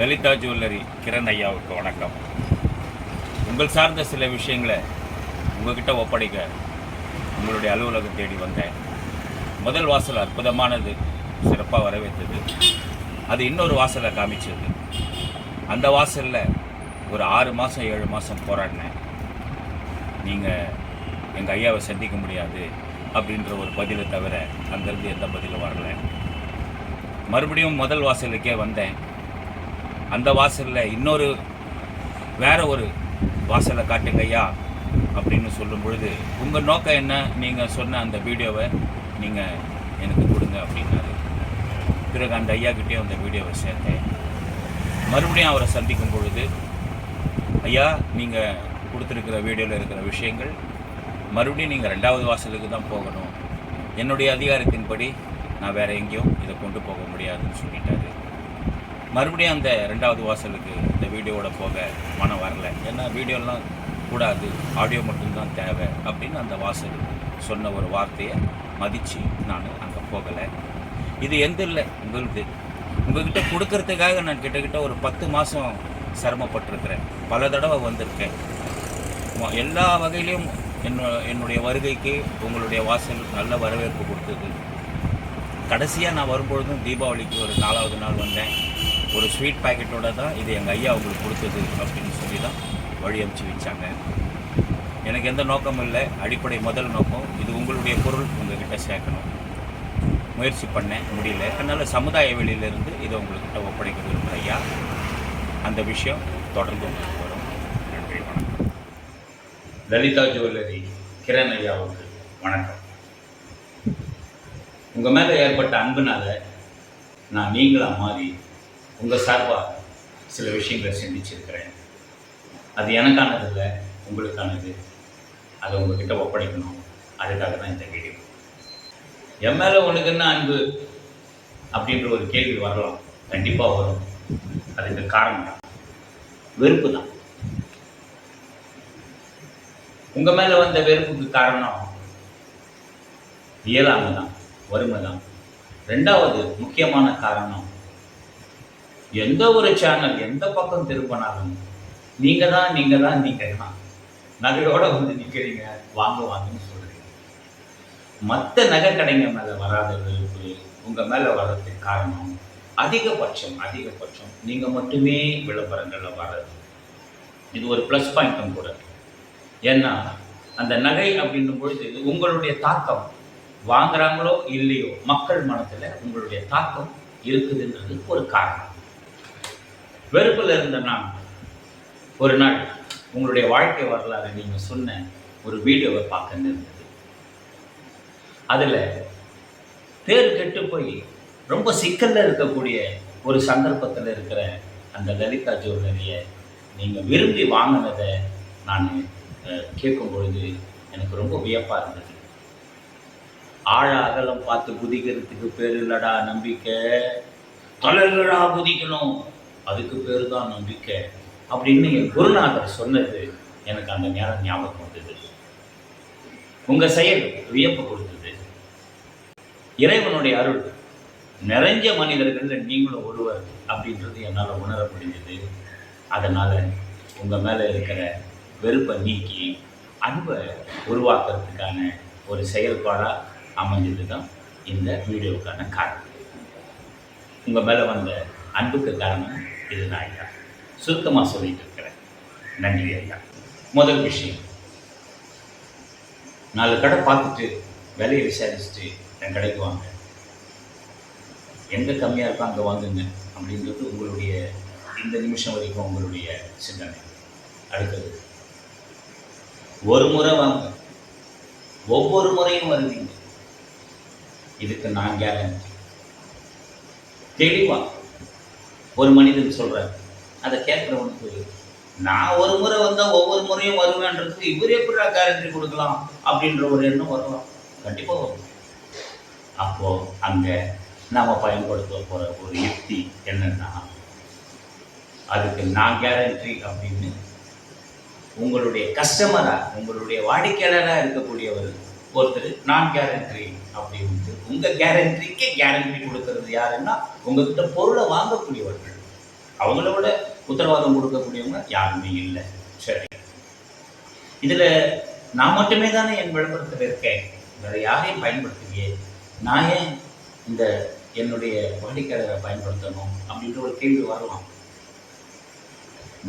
Lalitha jewellery Kiran ஐயாவுக்கு வணக்கம். உங்கள் சார்ந்த சில விஷயங்களை உங்ககிட்ட ஒப்படைக்க உங்களுடைய அலுவலகம் தேடி வந்தேன். முதல் வாசல் அற்புதமானது, சிறப்பாக வரவேற்றது. அது இன்னொரு வாசலை காமிச்சது. அந்த வாசலில் ஒரு 6 மாதம் 7 மாதம் போராடினேன். நீங்கள் எங்கள் ஐயாவை சந்திக்க முடியாது அப்படின்ற ஒரு பதிலை தவிர அங்கேருந்து எந்த பதிலும் வரலை. மறுபடியும் முதல் வாசலுக்கே வந்தேன். அந்த வாசலில் வேற ஒரு வாசலை காட்டுங்க ஐயா அப்படின்னு சொல்லும் பொழுது, உங்கள் நோக்கம் என்ன, நீங்கள் சொன்ன அந்த வீடியோவை நீங்கள் எனக்கு கொடுங்க அப்படின்னாரு. பிறகு அந்த ஐயாக்கிட்டேயும் அந்த வீடியோவை சேர்த்தேன். மறுபடியும் அவரை சந்திக்கும் பொழுது, ஐயா நீங்கள் கொடுத்துருக்கிற வீடியோவில் இருக்கிற விஷயங்கள் மறுபடியும் நீங்கள் 2வது வாசலுக்கு தான் போகணும், என்னுடைய அதிகாரத்தின்படி நான் வேறு எங்கேயும் இதை கொண்டு போக முடியாதுன்னு சொல்லிட்டாரு. மறுபடியும் அந்த 2வது வாசலுக்கு இந்த வீடியோவோட போக மனம் வரலை. ஏன்னா வீடியோலாம் கூடாது, ஆடியோ மட்டும்தான் தேவை அப்படின்னு அந்த வாசல் சொன்ன ஒரு வார்த்தையை மதித்து நான் அங்கே போகலை. இது எந்த இல்லை, உங்கள்கிட்ட கொடுக்கறதுக்காக நான் கிட்டத்தட்ட ஒரு 10 மாதம் சிரமப்பட்டிருக்கிறேன். பல தடவை வந்திருக்கேன். எல்லா வகையிலையும் என்னுடைய வருகைக்கு உங்களுடைய வாசல் நல்ல வரவேற்பு கொடுத்தது. கடைசியாக நான் வரும்பொழுதும் தீபாவளிக்கு ஒரு 4வது நாள் வந்தேன். ஒரு ஸ்வீட் பேக்கெட்டோட தான் இது எங்கள் ஐயா உங்களுக்கு கொடுத்தது அப்படின்னு சொல்லி தான் வழி அனுப்பிச்சி வச்சாங்க. எனக்கு எந்த நோக்கமும் இல்லை. அடிப்படை முதல் நோக்கம் இது உங்களுடைய பொருள் உங்கள்கிட்ட சேர்க்கணும். முயற்சி பண்ணேன், முடியல. அதனால் சமுதாய வெளியிலேருந்து இதை உங்கள்கிட்ட ஒப்படைக்க விரும்புகிற ஐயா. அந்த விஷயம் தொடர்ந்து உங்களுக்கு வரும். நன்றி, வணக்கம். லலிதா ஜுவல்லரி கிரண் ஐயாவுக்கு வணக்கம். உங்கள் மேலே ஏற்பட்ட அன்புனால நான் நீங்களாக மாறி உங்கள் சார்பாக சில விஷயங்களை சிந்திச்சிருக்கிறேன். அது எனக்கானது இல்லை, உங்களுக்கானது. அதை உங்கள்கிட்ட ஒப்படைக்கணும். அதுக்காக தான் இந்த வீடியோ. என் மேலே உனக்கு என்ன அன்பு அப்படின்ற ஒரு கேள்வி வரலாம், கண்டிப்பாக வரும். அதுக்கு காரணம் தான் வெறுப்பு தான். உங்கள் மேலே வந்த வெறுப்புக்கு காரணம் இயலாமை தான், வறுமை தான். 2வது முக்கியமான காரணம், எந்த ஒரு சேனல் எந்த பக்கம் திரும்பினாலும் நீங்கள் தான் நகையோட வந்து நிற்கிறீங்க, வாங்கன்னு சொல்கிறீங்க. மற்ற நகை கடைங்க மேலே வராத வெறுப்பு உங்கள் மேலே வர்றதுக்கு காரணம் அதிகபட்சம் நீங்கள் மட்டுமே விளம்பரங்களில் வர்றது. இது ஒரு ப்ளஸ் பாயிண்ட்டும் கூட. ஏன்னா அந்த நகை அப்படின்னும் பொழுது உங்களுடைய தாக்கம், வாங்குறாங்களோ இல்லையோ, மக்கள் மனத்தில் உங்களுடைய தாக்கம் இருக்குதுன்றது ஒரு காரணம். வெறுப்பில் இருந்த நான் ஒரு நாள் உங்களுடைய வாழ்க்கை வரலாறு நீங்கள் சொன்ன ஒரு வீடியோவை பார்க்க இருந்தது. அதில் பேர் கெட்டு போய் ரொம்ப சிக்கலில் இருக்கக்கூடிய ஒரு சந்தர்ப்பத்தில் இருக்கிற அந்த லலிதா ஜுவல்லரியை நீங்கள் விரும்பி வாங்கினதை நான் கேட்கும் பொழுது எனக்கு ரொம்ப வியப்பாக இருந்தது. ஆழ அகலம் பார்த்து குதிக்கிறதுக்கு பேர் இல்லடா நம்பிக்கை, தலைகளா குதிக்கணும், அதுக்கு பேர் தான் நம்பிக்கை அப்படின்னு என் குருநாதர் சொன்னது எனக்கு அந்த நேரம் ஞாபகம் வந்தது. உங்கள் செயல் வியப்பு கொடுத்தது. இறைவனுடைய அருள் நிறைஞ்ச மனிதர்கள் நீங்களும் ஒருவர் அப்படின்றது என்னால் உணர முடிஞ்சது. அதனால் உங்கள் மேலே இருக்கிற வெறுப்பை நீக்கி அன்பை உருவாக்குறதுக்கான ஒரு செயல்பாடாக அமைஞ்சது தான் இந்த வீடியோவுக்கான காரணம். உங்கள் மேலே வந்த அன்புக்கு காரணம் இதுதான் ஐயா. சுருக்கமாக சொல்லிட்டு இருக்கிறேன். நன்றி ஐயா. முதல் விஷயம், 4 கடை பார்த்துட்டு விலையை விசாரிச்சுட்டு என் கடைக்கு வாங்க, எங்கே கம்மியாக இருக்கோ அங்கே வாங்குங்க அப்படின்றது உங்களுடைய இந்த நிமிஷம் வரைக்கும் உங்களுடைய சிந்தனை. அடுத்தது, ஒரு முறை வாங்க, ஒவ்வொரு முறையும் வருவீங்க, இதுக்கு நான் கேரண்டி. தெளிவாக ஒரு மனிதன் சொல்கிறார், அதை கேட்குறவனுக்கு நான் ஒரு முறை வந்தால் ஒவ்வொரு முறையும் வருவேன்றதுக்கு இவர் எப்படி கேரண்டி கொடுக்கலாம் அப்படின்ற ஒரு எண்ணம் வரலாம், கண்டிப்பாக வரும். அப்போது அங்கே நாம் பயன்படுத்த போகிற ஒரு யுக்தி என்னன்னா, அதுக்கு நான் கேரண்டி அப்படின்னு உங்களுடைய கஸ்டமராக, உங்களுடைய வாடிக்கையாளராக இருக்கக்கூடியவர் ஒருத்தர் நான் கேரண்டி அப்படின்ட்டு உங்கள் கேரண்டிக்கு கேரண்டி கொடுக்கறது யாருன்னா உங்ககிட்ட பொருளை வாங்கக்கூடியவர்கள். அவங்களோட உத்தரவாதம் கொடுக்கக்கூடியவங்க யாருமே இல்லை. சரி, இதில் நான் மட்டுமே தானே என் விளம்பரத்தில் இருக்கேன், வேற யாரையும் பயன்படுத்துங்க, நான் ஏன் இந்த என்னுடைய வாடிக்கையாளரை பயன்படுத்தணும் அப்படின்ற ஒரு கேள்வி வரலாம்.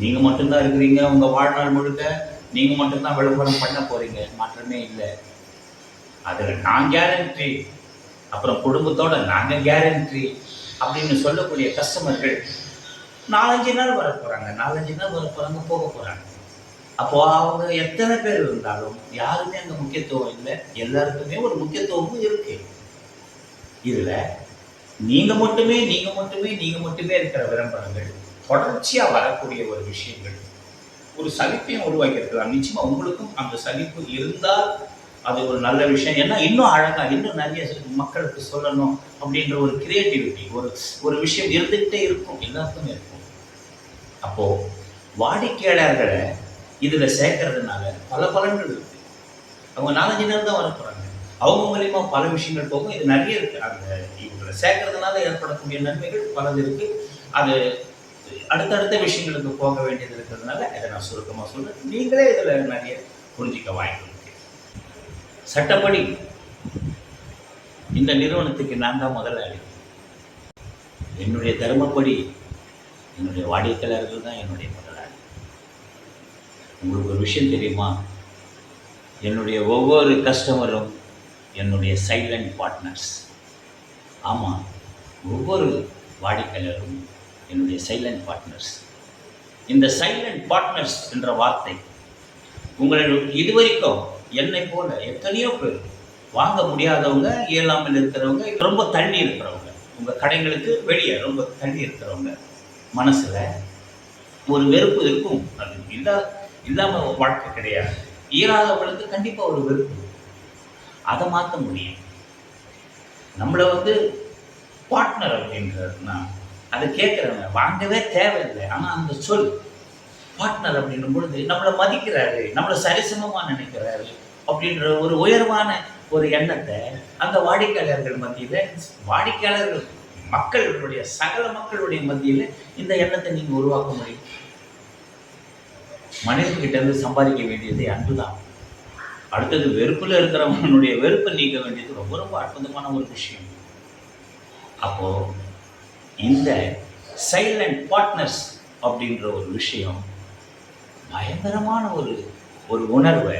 நீங்கள் மட்டும்தான் இருக்கிறீங்க, உங்கள் வாழ்நாள் முழுக்க நீங்கள் மட்டும்தான் விளம்பரம் பண்ண போகிறீங்க, மாற்றமே இல்லை. அதில் நான் கேரண்டி, அப்புறம் குடும்பத்தோட நாங்கள் கேரண்டி அப்படின்னு சொல்லக்கூடிய கஸ்டமர்கள் 4-5 நாள் வர போகிறாங்க, 4-5 நாள் வர போகிறாங்க, போக போகிறாங்க. அப்போது அவங்க எத்தனை பேர் இருந்தாலும் யாருமே அங்கே முக்கியத்துவம் இல்லை, எல்லாருக்குமே ஒரு முக்கியத்துவமும் இருக்கு. இதில் நீங்கள் மட்டுமே இருக்கிற விளம்பரங்கள் தொடர்ச்சியாக வரக்கூடிய ஒரு விஷயங்கள் ஒரு சலிப்பையும் உருவாக்கி இருக்கலாம். நிச்சயமாக உங்களுக்கும் அந்த சலிப்பு இருந்தால் அது ஒரு நல்ல விஷயம். ஏன்னா இன்னும் அழகாக இன்னும் நிறைய மக்களுக்கு சொல்லணும் அப்படின்ற ஒரு கிரியேட்டிவிட்டி ஒரு விஷயம் இருந்துகிட்டே இருக்கும், எல்லாருக்குமே இருக்கும். அப்போது வாடிக்கையாளர்களை இதில் சேர்க்கறதுனால பல பலன்கள் இருக்கு. அவங்க 4-5 நாள் தான் வர போகிறாங்க, அவங்க மூலியமா பல விஷயங்கள் போகும். இது நிறைய இருக்கு. அந்த இவங்களை சேர்க்கறதுனால ஏற்படக்கூடிய நன்மைகள் பலது இருக்கு. அது அடுத்தடுத்த விஷயங்களுக்கு போக வேண்டியது இருக்கிறதுனால இதை நான் சுருக்கமாக சொல்றேன். நீங்களே இதில் நிறைய புரிஞ்சிக்க வாய்ப்பு இருக்கு. சட்டப்படி இந்த நிறுவனத்துக்கு நான் தான் முதலாளி. என்னுடைய தர்மப்படி என்னுடைய வாடிக்கையாளர்கள் தான் என்னுடைய முதலாளி. உங்களுக்கு ஒரு விஷயம் தெரியுமா? என்னுடைய ஒவ்வொரு கஸ்டமரும் என்னுடைய சைலண்ட் பார்ட்னர்ஸ். ஆமாம், ஒவ்வொரு வாடிக்கையாளரும் என்னுடைய சைலண்ட் பார்ட்னர்ஸ். இந்த சைலண்ட் பார்ட்னர்ஸ் என்ற வார்த்தை உங்களுக்கு இதுவரைக்கும் என்னை போல எத்தனையோ பேர் வாங்க முடியாதவங்க, இயலாமல் இருக்கிறவங்க, ரொம்ப தள்ளி இருக்கிறவங்க, உங்கள் கடைகளுக்கு வெளியே ரொம்ப தள்ளி இருக்கிறவங்க மனசில் ஒரு வெறுப்பு இருக்கும். அது இல்லாமல் வாழ்க்கை கிடையாது. இயலாதவங்களுக்கு கண்டிப்பாக ஒரு வெறுப்பு. அதை மாற்ற முடியும். நம்மளை பார்ட்னர் அப்படின்றதுனா அதை கேட்குறவங்க வாங்கவே தேவையில்லை. ஆனால் அந்த சொல் பார்ட்னர் அப்படின்னும் பொழுது நம்மளை மதிக்கிறாரு, நம்மளை சரிசமமாக நினைக்கிறாரு அப்படின்ற ஒரு உயர்வான ஒரு எண்ணத்தை அந்த வாடிக்கையாளர்கள் மத்தியில், வாடிக்கையாளர்கள் மக்களுடைய சகல மக்களுடைய மத்தியில் இந்த எண்ணத்தை நீங்கள் உருவாக்க முடியும். மனிதர்கிட்ட இருந்து சம்பாதிக்க வேண்டியது அன்பு தான். அடுத்தது வெறுப்பில் இருக்கிறவனுடைய வெறுப்பை நீக்க வேண்டியது ரொம்ப ரொம்ப அற்புதமான ஒரு விஷயம். அப்போது இந்த சைலண்ட் பார்ட்னர்ஸ் அப்படின்ற ஒரு விஷயம் பயங்கரமான ஒரு உணர்வை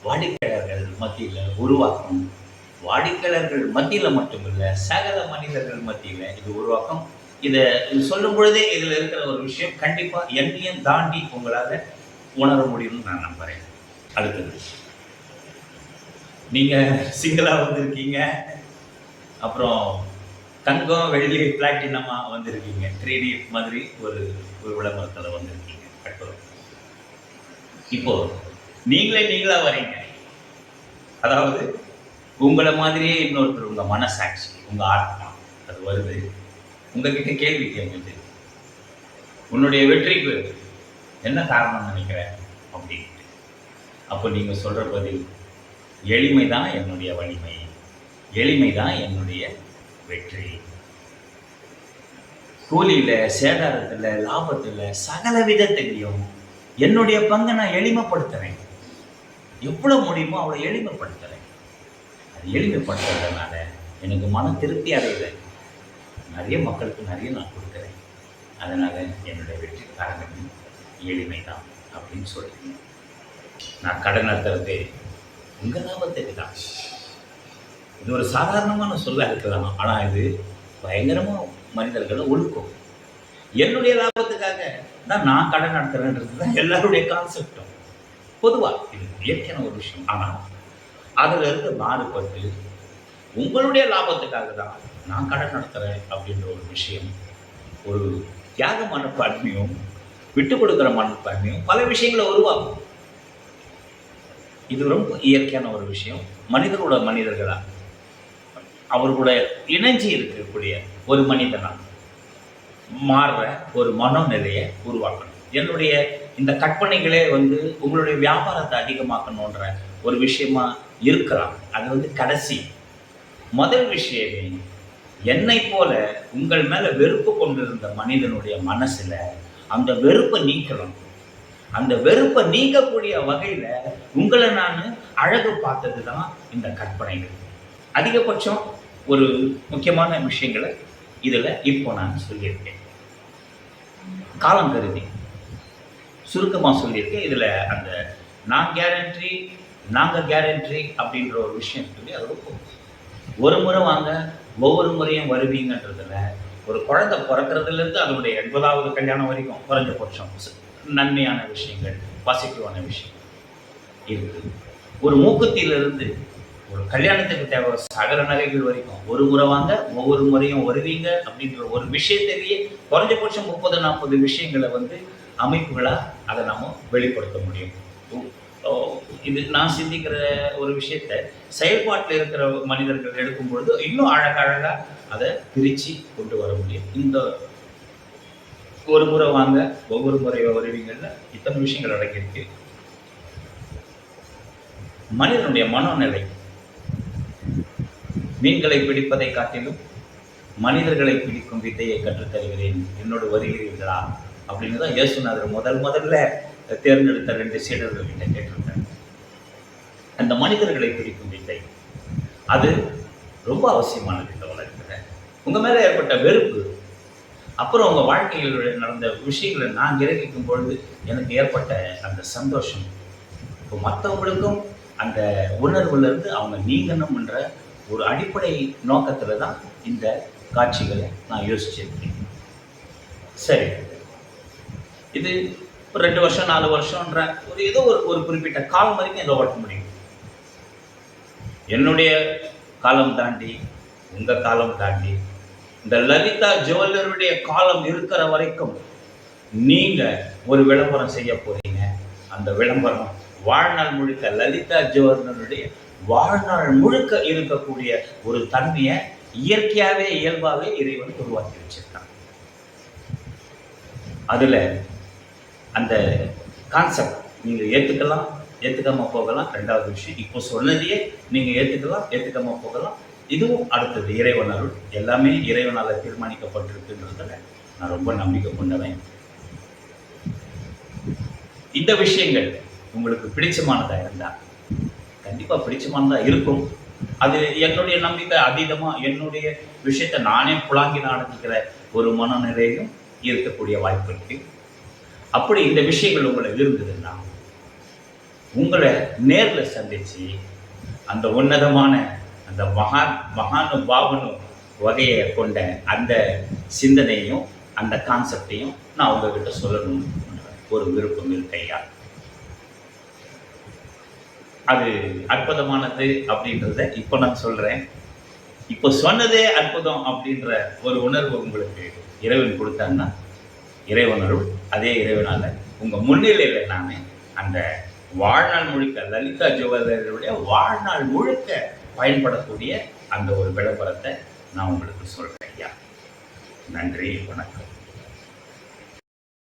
வாடிக்கையாளர்கள் மத்தியில் உருவாக்கும். வாடிக்கையாளர்கள் மத்தியில் மட்டுமில்லை, சகல மனிதர்கள் மத்தியில் இது உருவாக்கும். இதை சொல்லும் பொழுதே இதில் இருக்கிற ஒரு விஷயம் கண்டிப்பாக என்னையும் தாண்டி உங்களால் உணர முடியும்னு நான் நம்புகிறேன். அடுத்தது, நீங்கள் சிங்கிளாக வந்திருக்கீங்க, அப்புறம் தங்கம் வெள்ளி பிளாட்டினமாக வந்திருக்கீங்க, 3D மாதிரி ஒரு விளம்பரத்தில் வந்திருக்கீங்க. அற்புதம். இப்போது நீங்களாக வரீங்க. அதாவது உங்களை மாதிரியே இன்னொருத்தர், உங்கள் மனசாட்சி, உங்கள் ஆத்மா அது வருது, உங்ககிட்ட கேள்வி கேட்குது, உன்னுடைய வெற்றிக்கு என்ன காரணம் நினைக்கிறேன் அப்படின்ட்டு. அப்போ நீங்கள் சொல்கிற பதில், எளிமை தான் என்னுடைய வலிமை, எளிமை தான் என்னுடைய வெற்றி. கூலியில், சேதாரத்தில், லாபத்தில், சகல விதத்திலையும் என்னுடைய பங்கை நான் எளிமைப்படுத்துகிறேன். எவ்வளோ முடியுமோ அவ்வளோ எளிமைப்படுத்துகிறேன். அது எளிமைப்படுத்துறதுனால எனக்கு மன திருப்தி அடையலை. நிறைய மக்களுக்கு நிறைய நான் கொடுக்குறேன். அதனால் என்னுடைய வெற்றி காரணம் எளிமை தான் அப்படின்னு சொல்கிறீங்க. நான் கடன் நடத்துறது உங்கள் லாபத்துக்கு தான். இது ஒரு சாதாரணமான சொல்ல இருக்கலாம், ஆனால் இது பயங்கரமாக மனிதர்களை ஒழுக்கும். என்னுடைய லாபத்துக்காக தான் நான் கடன் நடத்துறேன்றது தான் எல்லாருடைய கான்செப்டும். பொதுவாக இது இயற்கையான ஒரு விஷயம். ஆனால் அதில் இருந்து மாறுபட்டு உங்களுடைய லாபத்துக்காக தான் நான் கடன் நடத்துகிறேன் அப்படின்ற ஒரு விஷயம், ஒரு தியாக மனப்பான்மையும் விட்டு கொடுக்குற மனப்பான்மையும் பல விஷயங்களை உருவாகும். இது ரொம்ப இயற்கையான ஒரு விஷயம். மனிதர்களாக அவர்களோட இணைஞ்சி இருக்கக்கூடிய ஒரு மனிதனாக மாறுற ஒரு மனநிலையை உருவாக்கணும். என்னுடைய இந்த கற்பனைகளே உங்களுடைய வியாபாரத்தை அதிகமாக்கணுன்ற ஒரு விஷயமா இருக்கலாம். அது கடைசி முதல் விஷயமே என்னை போல உங்கள் மேல வெறுப்பு கொண்டிருந்த மனிதனுடைய மனசுல அந்த வெறுப்பை நீக்கலாம். அந்த வெறுப்பை நீக்கக்கூடிய வகையில உங்களை நான் அழகு பார்த்தது தான் இந்த கற்பனைகள். அதிகபட்சம் ஒரு முக்கியமான விஷயங்களை இதுல இப்போ நான் சொல்லியிருக்கேன். காலம் கருதி சுருக்கமா சொல்லியிருக்கேன். இதுல அந்த நான் கேரண்டி, நாங்க கேரண்டி அப்படின்ற ஒரு விஷயம் சொல்லி அது ஒரு முறை வாங்க ஒவ்வொரு முறையும் வருவீங்கன்றதுல ஒரு குழந்தை பிறக்கிறதுல இருந்து அதனுடைய 80வது கல்யாணம் வரைக்கும் குறைஞ்சபட்சம் நன்மையான விஷயங்கள், பாசிட்டிவான விஷயங்கள் இருக்குது. ஒரு மூக்குத்தியிலிருந்து ஒரு கல்யாணத்துக்கு தேவை சகல நகைகள் வரைக்கும் ஒரு முறை வாங்க ஒவ்வொரு முறையும் வருவீங்க அப்படின்ற ஒரு விஷயத்திலேயே குறைஞ்சபட்சம் 30-40 விஷயங்களை அமைப்புகளா அதை நாம வெளிப்படுத்த முடியும். இது நான் சிந்திக்கிற ஒரு விஷயத்த செயல்பாட்டில் இருக்கிற மனிதர்கள் எடுக்கும் பொழுது இன்னும் அழகழகா அதை பிரிச்சு கொண்டு வர முடியும். இந்த ஒரு முறை வாங்க ஒவ்வொரு முறை வருவீங்கல்ல இத்தனை விஷயங்கள் அடங்கியிருக்கு. மனிதனுடைய மனோநிலை மீன்களை பிடிப்பதை காட்டிலும் மனிதர்களை பிடிக்கும் வித்தையை கற்றுத்தருகிறேன், என்னோடு வருகிறீர்களா அப்படின்னு தான் இயேசுநாதர் முதல்ல தேர்ந்தெடுத்த 2 சீடர்கள் கிட்ட கேட்டிருக்காங்க. அந்த மனிதர்களை பிடிக்கும் வித்தை அது ரொம்ப அவசியமானது இந்த உலகத்தில். உங்க மேல ஏற்பட்ட வெறுப்பு, அப்புறம் உங்க வாழ்க்கையில் நடந்த விஷயங்களை நான் கிரகிக்கும் பொழுது எனக்கு ஏற்பட்ட அந்த சந்தோஷம், இப்போ மற்றவங்களுக்கும் அந்த உணர்வுல இருந்து அவங்க நீங்கணும்ன்ற ஒரு அடிப்படை நோக்கத்துல தான் இந்த காட்சிகளை நான் யோசிச்சிருக்கேன். சரி, இது ஒரு 2 வருஷம் 4 வருஷம்ன்ற ஒரு ஏதோ ஒரு குறிப்பிட்ட காலம் வரைக்கும் இதை ஓட்ட முடியும். என்னுடைய காலம் தாண்டி உங்க காலம் தாண்டி இந்த லலிதா ஜுவல்லருடைய காலம் இருக்கிற வரைக்கும் நீங்க ஒரு விளம்பரம் செய்ய போறீங்க. அந்த விளம்பரம் வாழ்நாள் முழுக்க லலிதா ஜுவல்லருடைய வாழ்நாள் முழுக்க இருக்கக்கூடிய ஒரு தன்மையை இயற்கையாவே இயல்பாவே இறைவன் உருவாக்கி வச்சிருக்கான். அதுல அந்த கான்செப்ட் நீங்க ஏத்துக்கலாம், ஏத்துக்காம போகலாம். 2வது விஷயம், இப்போ சொன்னதையே நீங்க ஏத்துக்கலாம், ஏத்துக்காம போகலாம். இதுவும் அடுத்தது இறைவன் அருள். எல்லாமே இறைவனால தீர்மானிக்கப்பட்டிருக்குன்றதுல நான் ரொம்ப நம்பிக்கை கொண்டவன். இந்த விஷயங்கள் உங்களுக்கு பிடிச்சமானதா இருந்தா கண்டிப்பா பிடிச்சமானதா இருக்கும். அது என்னுடைய நம்பிக்கை அதீதமா என்னுடைய விஷயத்தை நானே புலாங்கி நடந்துக்கிற ஒரு மனநிலையிலும் இருக்கக்கூடிய வாய்ப்பு இருக்கு. அப்படி இந்த விஷயங்கள் உங்களை இருந்ததுன்னா உங்களை நேர்ல சந்திச்சு அந்த உன்னதமான அந்த மகானுபாவனு வகையை கொண்ட அந்த சிந்தனையும் அந்த கான்செப்டையும் நான் உங்ககிட்ட சொல்லணும் ஒரு விருப்பம் இருக்கையா. அது அற்புதமானது அப்படின்றத இப்போ நான் சொல்றேன். இப்போ சொன்னதே அற்புதம் அப்படின்ற ஒரு உணர்வு உங்களுக்கு இறைவன் கொடுத்தாங்கன்னா இறைவன் அருள். அதே இறைவனால உங்க முன்னிலையில நான் அந்த வாழ்நாள் முழுக்க லலிதா ஜுவல்லருடைய வாழ்நாள் முழுக்க பயன்படக்கூடிய அந்த ஒரு விளம்பரத்தை நான் உங்களுக்கு சொல்றேன் ஐயா. நன்றி, வணக்கம்.